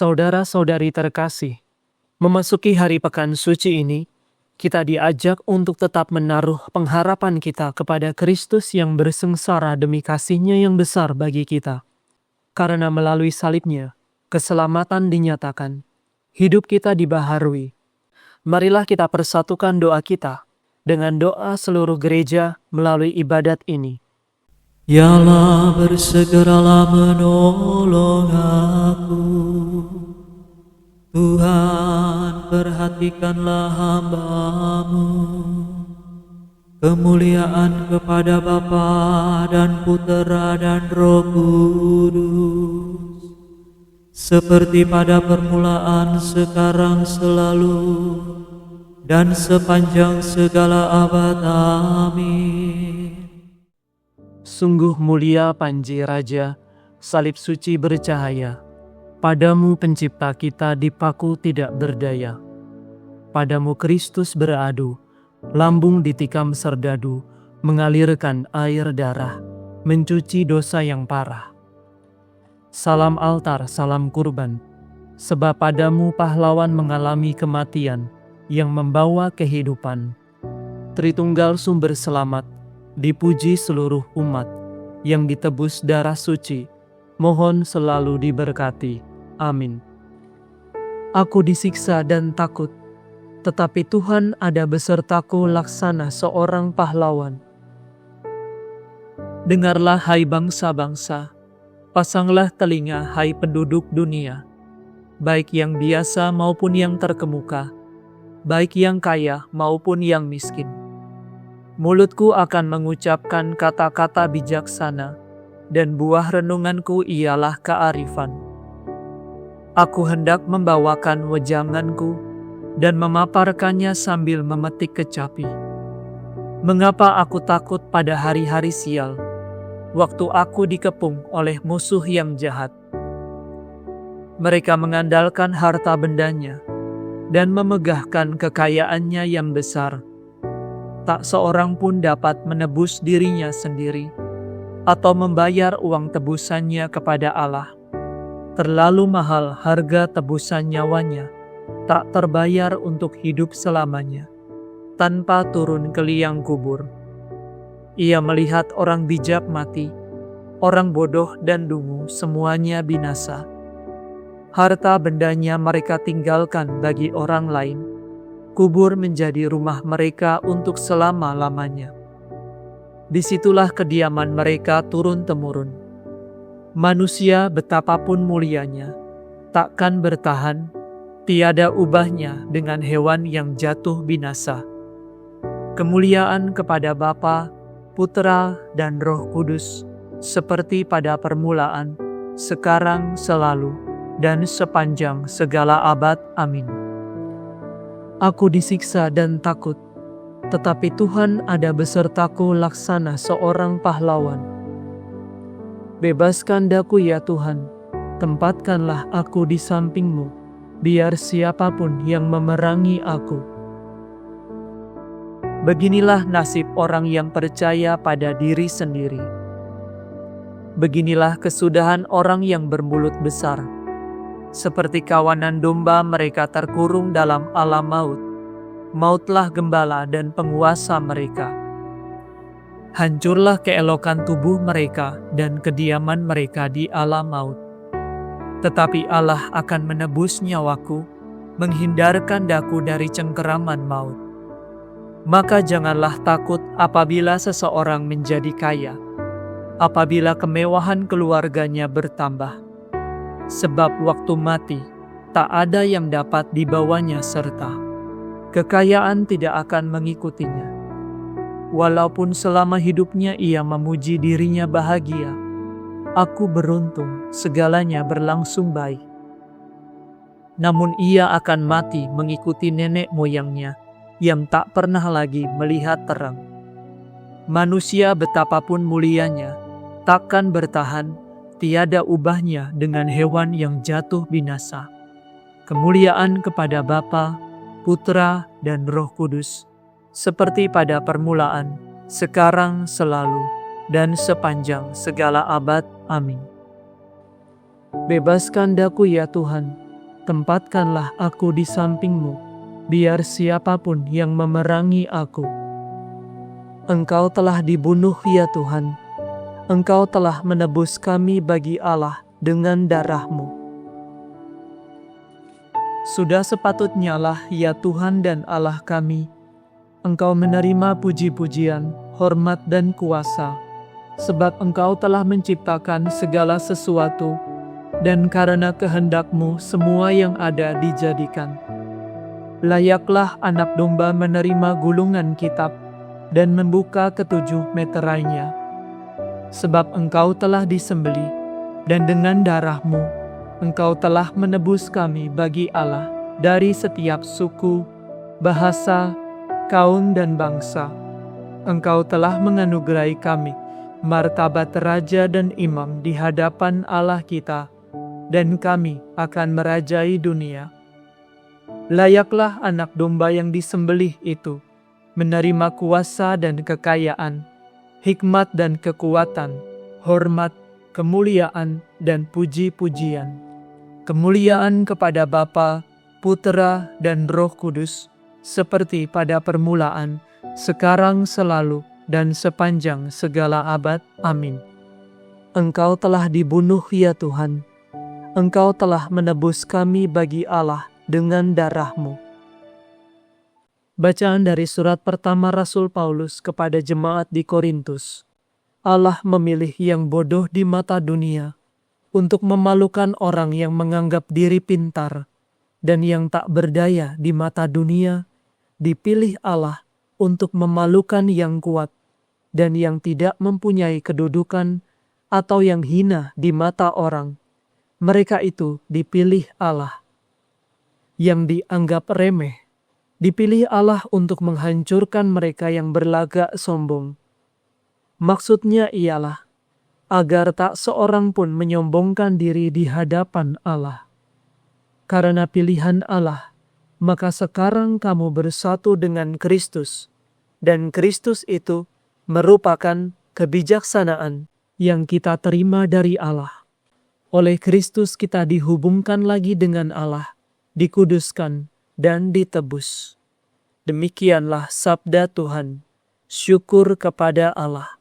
Saudara-saudari terkasih, memasuki hari pekan suci ini, kita diajak untuk tetap menaruh pengharapan kita kepada Kristus yang bersengsara demi kasih-Nya yang besar bagi kita. Karena melalui salib-Nya, keselamatan dinyatakan, hidup kita dibaharui. Marilah kita persatukan doa kita dengan doa seluruh gereja melalui ibadat ini. Ya Allah, bersegeralah menolong aku. Tuhan, perhatikanlah hamba-Mu. Kemuliaan kepada Bapa dan Putera dan Roh Kudus, seperti pada permulaan, sekarang, selalu, dan sepanjang segala abad. Amin. Sungguh mulia Panji Raja, salib suci bercahaya. Padamu pencipta kita dipaku tidak berdaya. Padamu Kristus beradu, lambung ditikam serdadu, mengalirkan air darah, mencuci dosa yang parah. Salam altar, salam kurban, sebab padamu pahlawan mengalami kematian yang membawa kehidupan. Tritunggal sumber selamat, dipuji seluruh umat yang ditebus darah suci, mohon selalu diberkati. Amin. Aku disiksa dan takut, tetapi Tuhan ada besertaku laksana seorang pahlawan. Dengarlah hai bangsa-bangsa, pasanglah telinga hai penduduk dunia, baik yang biasa maupun yang terkemuka, baik yang kaya maupun yang miskin. Mulutku akan mengucapkan kata-kata bijaksana, dan buah renunganku ialah kearifan. Aku hendak membawakan wejanganku, dan memaparkannya sambil memetik kecapi. Mengapa aku takut pada hari-hari sial, waktu aku dikepung oleh musuh yang jahat? Mereka mengandalkan harta bendanya, dan memegahkan kekayaannya yang besar. Tak seorang pun dapat menebus dirinya sendiri, atau membayar uang tebusannya kepada Allah. Terlalu mahal harga tebusan nyawanya, tak terbayar untuk hidup selamanya, tanpa turun ke liang kubur. Ia melihat orang bijak mati, orang bodoh dan dungu semuanya binasa. Harta bendanya mereka tinggalkan bagi orang lain. Kubur menjadi rumah mereka untuk selama-lamanya. Disitulah kediaman mereka turun-temurun. Manusia betapapun mulianya, takkan bertahan, tiada ubahnya dengan hewan yang jatuh binasa. Kemuliaan kepada Bapa, Putera, dan Roh Kudus, seperti pada permulaan, sekarang, selalu, dan sepanjang segala abad. Amin. Aku disiksa dan takut, tetapi Tuhan ada besertaku laksana seorang pahlawan. Bebaskan daku ya Tuhan, tempatkanlah aku di samping-Mu, biar siapapun yang memerangi aku. Beginilah nasib orang yang percaya pada diri sendiri. Beginilah kesudahan orang yang bermulut besar. Seperti kawanan domba mereka terkurung dalam alam maut. Mautlah gembala dan penguasa mereka. Hancurlah keelokan tubuh mereka dan kediaman mereka di alam maut. Tetapi Allah akan menebus nyawaku, menghindarkan daku dari cengkeraman maut. Maka janganlah takut apabila seseorang menjadi kaya, apabila kemewahan keluarganya bertambah. Sebab waktu mati, tak ada yang dapat dibawanya serta kekayaan tidak akan mengikutinya. Walaupun selama hidupnya ia memuji dirinya bahagia, aku beruntung, segalanya berlangsung baik. Namun ia akan mati mengikuti nenek moyangnya yang tak pernah lagi melihat terang. Manusia betapapun mulianya, takkan bertahan, tiada ubahnya dengan hewan yang jatuh binasa. Kemuliaan kepada Bapa, Putera, dan Roh Kudus, seperti pada permulaan, sekarang, selalu, dan sepanjang segala abad. Amin. Bebaskan daku ya Tuhan, tempatkanlah aku di samping-Mu, biar siapapun yang memerangi aku. Engkau telah dibunuh ya Tuhan, Engkau telah menebus kami bagi Allah dengan darah-Mu. Sudah sepatutnya lah ya Tuhan dan Allah kami, Engkau menerima puji-pujian, hormat dan kuasa, sebab Engkau telah menciptakan segala sesuatu, dan karena kehendak-Mu semua yang ada dijadikan. Layaklah anak domba menerima gulungan kitab, dan membuka ketujuh meterainya. Sebab Engkau telah disembelih, dan dengan darah-Mu, Engkau telah menebus kami bagi Allah dari setiap suku, bahasa, kaum dan bangsa. Engkau telah menganugerahi kami martabat raja dan imam di hadapan Allah kita, dan kami akan merajai dunia. Layaklah anak domba yang disembelih itu menerima kuasa dan kekayaan, hikmat dan kekuatan, hormat, kemuliaan dan puji-pujian. Kemuliaan kepada Bapa, Putera dan Roh Kudus, seperti pada permulaan, sekarang, selalu, dan sepanjang segala abad. Amin. Engkau telah dibunuh ya Tuhan, Engkau telah menebus kami bagi Allah dengan darah-Mu. Bacaan dari surat pertama Rasul Paulus kepada jemaat di Korintus. Allah memilih yang bodoh di mata dunia untuk memalukan orang yang menganggap diri pintar, dan yang tak berdaya di mata dunia dipilih Allah untuk memalukan yang kuat dan yang tidak mempunyai kedudukan atau yang hina di mata orang. Mereka itu dipilih Allah. Yang dianggap remeh, dipilih Allah untuk menghancurkan mereka yang berlagak sombong. Maksudnya ialah agar tak seorang pun menyombongkan diri di hadapan Allah. Karena pilihan Allah, maka sekarang kamu bersatu dengan Kristus, dan Kristus itu merupakan kebijaksanaan yang kita terima dari Allah. Oleh Kristus kita dihubungkan lagi dengan Allah, dikuduskan dan ditebus. Demikianlah sabda Tuhan. Syukur kepada Allah.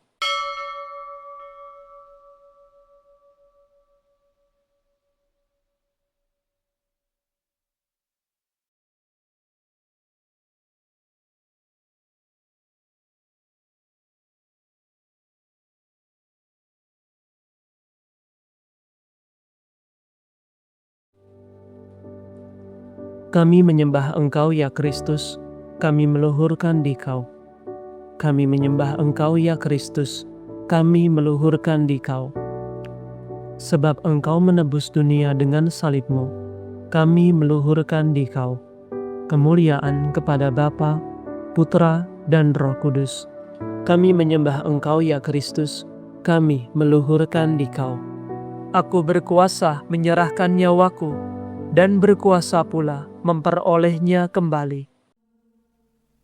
Kami menyembah Engkau ya Kristus, kami meluhurkan Dikau. Kami menyembah Engkau ya Kristus, kami meluhurkan Dikau. Sebab Engkau menebus dunia dengan salib-Mu, kami meluhurkan Dikau. Kemuliaan kepada Bapa, Putera, dan Roh Kudus. Kami menyembah Engkau ya Kristus, kami meluhurkan Dikau. Aku berkuasa menyerahkan nyawaku, dan berkuasa pula memperolehnya kembali.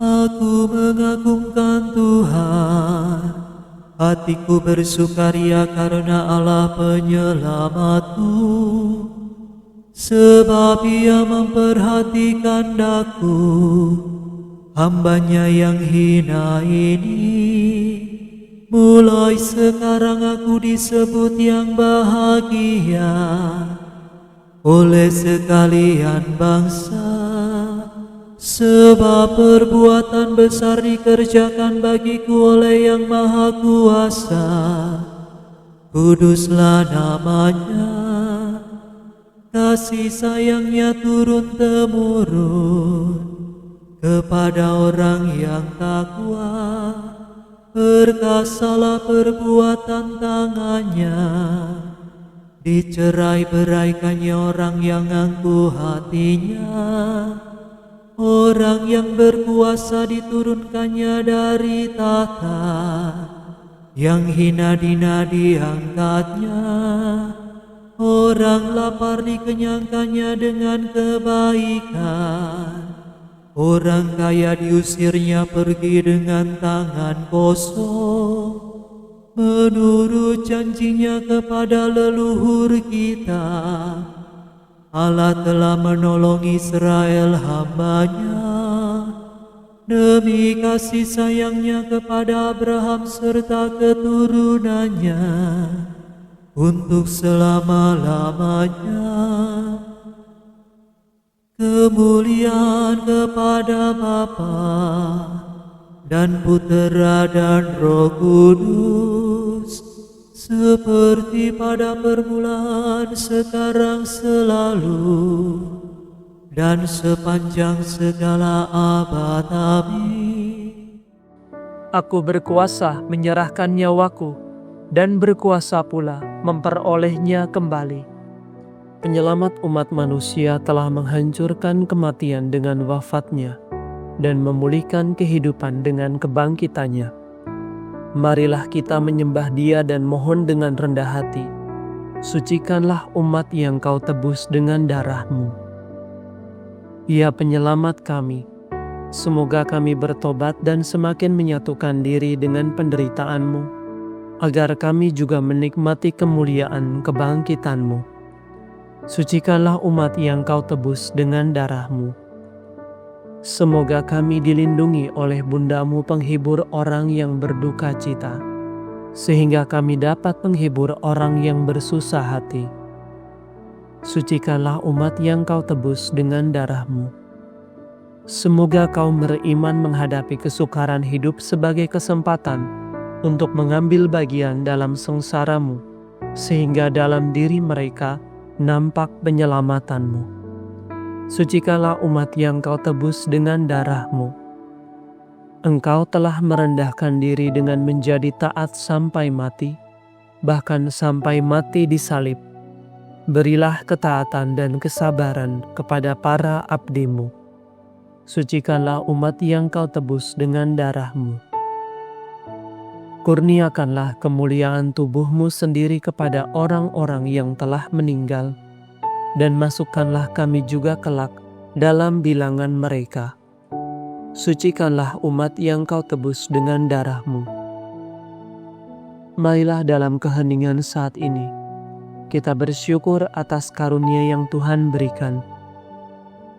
Aku mengagungkan Tuhan, hatiku bersukaria karena Allah penyelamatku, sebab Ia memperhatikan daku, hamba-Nya yang hina ini. Mulai sekarang aku disebut yang bahagia oleh sekalian bangsa, sebab perbuatan besar dikerjakan bagiku oleh Yang Maha Kuasa. Kuduslah namanya, kasih sayangnya turun-temurun kepada orang yang takwa. Perkasalah perbuatan tangannya, dicerai-beraikannya orang yang angkuh hatinya. Orang yang berkuasa diturunkannya dari tahta, yang hina dina diangkatnya. Orang lapar dikenyangkannya dengan kebaikan. Orang kaya diusirnya pergi dengan tangan kosong, menurut janjinya kepada leluhur kita. Allah telah menolong Israel hamba-Nya demi kasih sayang-Nya kepada Abraham serta keturunannya untuk selama-lamanya. Kemuliaan kepada Bapa dan Putera dan Roh Kudus, seperti pada permulaan, sekarang, selalu, dan sepanjang segala abad. Amin. Aku berkuasa menyerahkan nyawaku dan berkuasa pula memperolehnya kembali. Penyelamat umat manusia telah menghancurkan kematian dengan wafatnya dan memulihkan kehidupan dengan kebangkitannya. Marilah kita menyembah Dia dan mohon dengan rendah hati. Sucikanlah umat yang Kau tebus dengan darah-Mu. Ya penyelamat kami, semoga kami bertobat dan semakin menyatukan diri dengan penderitaan-Mu, agar kami juga menikmati kemuliaan kebangkitan-Mu. Sucikanlah umat yang Kau tebus dengan darah-Mu. Semoga kami dilindungi oleh Bunda-Mu penghibur orang yang berduka cita, sehingga kami dapat menghibur orang yang bersusah hati. Sucikanlah umat yang Kau tebus dengan darah-Mu. Semoga kaum beriman menghadapi kesukaran hidup sebagai kesempatan untuk mengambil bagian dalam sengsara-Mu, sehingga dalam diri mereka nampak penyelamatan-Mu. Sucikanlah umat yang Kau tebus dengan darah-Mu. Engkau telah merendahkan diri dengan menjadi taat sampai mati, bahkan sampai mati di salib. Berilah ketaatan dan kesabaran kepada para abdi-Mu. Sucikanlah umat yang Kau tebus dengan darah-Mu. Kurniakanlah kemuliaan tubuh-Mu sendiri kepada orang-orang yang telah meninggal, dan masukkanlah kami juga kelak dalam bilangan mereka. Sucikanlah umat yang Kau tebus dengan darah-Mu. Marilah dalam keheningan saat ini, kita bersyukur atas karunia yang Tuhan berikan.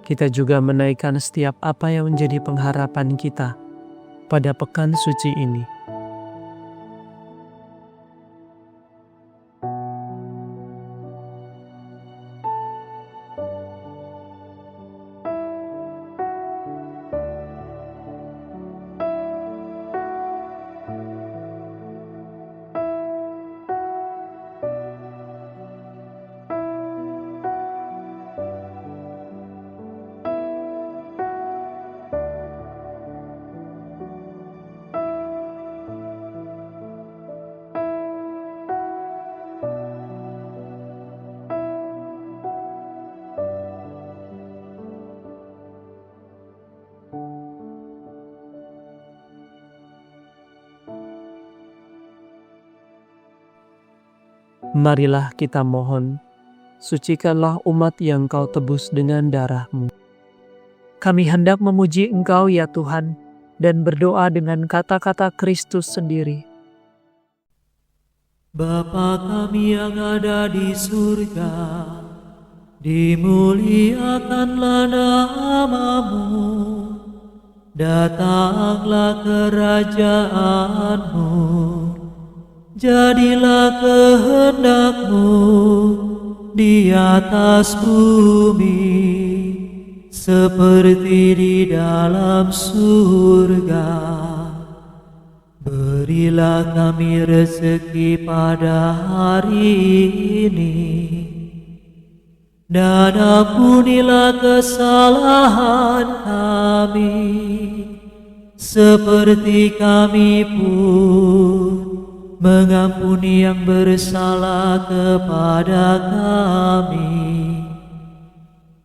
Kita juga menaikkan setiap apa yang menjadi pengharapan kita pada pekan suci ini. Marilah kita mohon, sucikanlah umat yang Kau tebus dengan darah-Mu. Kami hendak memuji Engkau ya Tuhan, dan berdoa dengan kata-kata Kristus sendiri. Bapa kami yang ada di surga, dimuliakanlah nama-Mu, datanglah kerajaan-Mu, jadilah kehendak-Mu di atas bumi, seperti di dalam surga. Berilah kami rezeki pada hari ini, dan ampunilah kesalahan kami, seperti kami pun mengampuni yang bersalah kepada kami.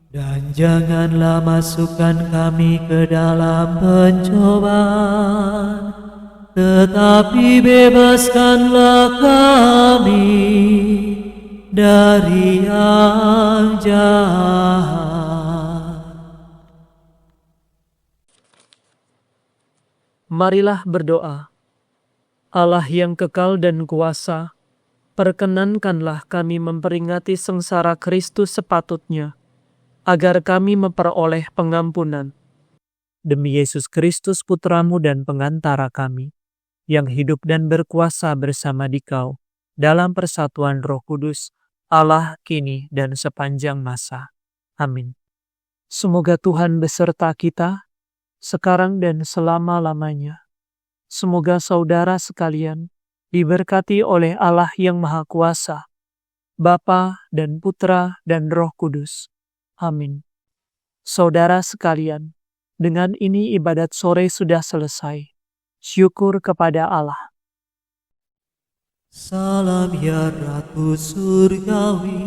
Dan janganlah masukkan kami ke dalam pencobaan, tetapi bebaskanlah kami dari yang jahat. Marilah berdoa. Allah yang kekal dan kuasa, perkenankanlah kami memperingati sengsara Kristus sepatutnya agar kami memperoleh pengampunan. Demi Yesus Kristus Putramu dan pengantara kami, yang hidup dan berkuasa bersama Dikau dalam persatuan Roh Kudus, Allah kini dan sepanjang masa. Amin. Semoga Tuhan beserta kita, sekarang dan selama-lamanya. Semoga saudara sekalian diberkati oleh Allah yang Maha Kuasa, Bapa dan Putra dan Roh Kudus. Amin. Saudara sekalian, dengan ini ibadat sore sudah selesai. Syukur kepada Allah. Salam ya Ratu Surgawi,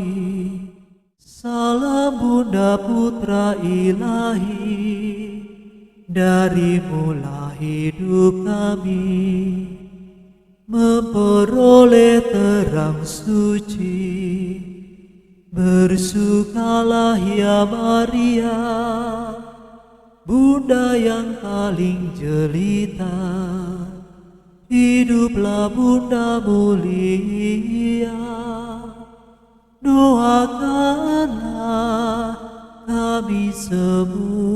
salam Bunda Putra Ilahi, dari mula hidup kami memperoleh terang suci. Bersukalah ya Maria, Bunda yang paling jelita. Hiduplah Bunda mulia, doakanlah kami semua.